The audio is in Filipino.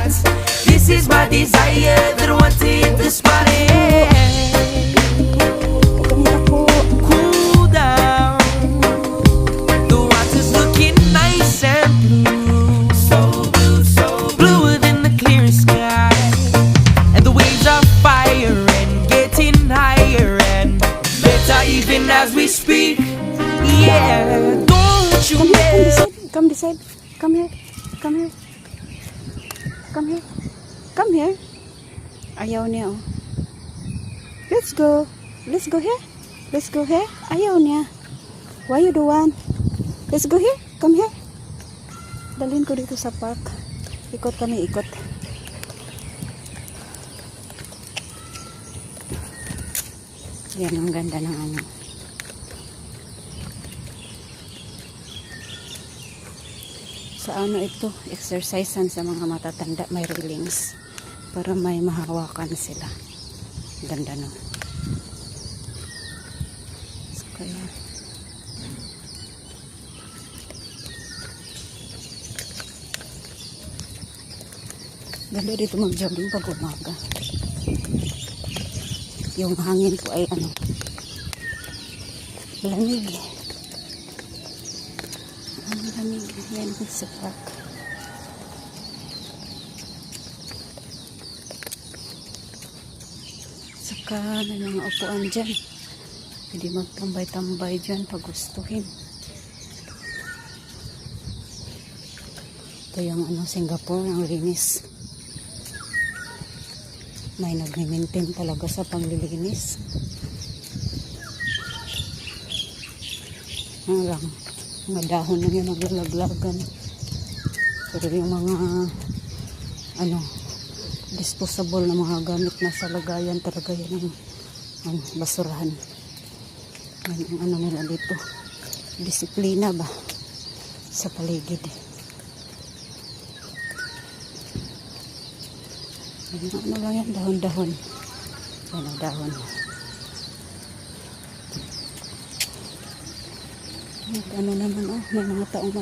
lights. This is my desire that wants to hit the spot. Cool down. The water's looking nice and blue, so blue, so bluer than the clearest sky. And the waves are fire and getting higher and better even as we speak. Yeah, don't you ever. Come this side. Come here. Come here. Come here. Come here. Ayaw niya, oh. Let's go. Let's go here. Let's go here. Ayaw niya. Why you do want? Let's go here. Come here. Dalhin ko dito sa park. Ikot kami, ikot. Yan, ang ganda ng ano. Sa ano ito, exercisean sa mga matatanda, may railings para may mahawakan sila. Ganda no. So, kaya ganda dito mag-jogging pag umaga. Yung hangin po ay ano, lamig. Lamig. Yan sa park. Saka may mga upuan dyan. Pwede magtambay-tambay dyan pag gustuhin. Ito yung ano, Singapore, ang linis. May nag-maintain talaga sa paglilinis. Lang, mga dahon na yun naglalaglagan. Pero yung mga ano, disposable na mga gamit na sa lagayan talaga yan ang basurahan. Yan ang ano nila dito, disiplina ba sa paligid. Ano lang yan, dahon-dahon. Yan ang dahon. Ano naman, oh, may mga taong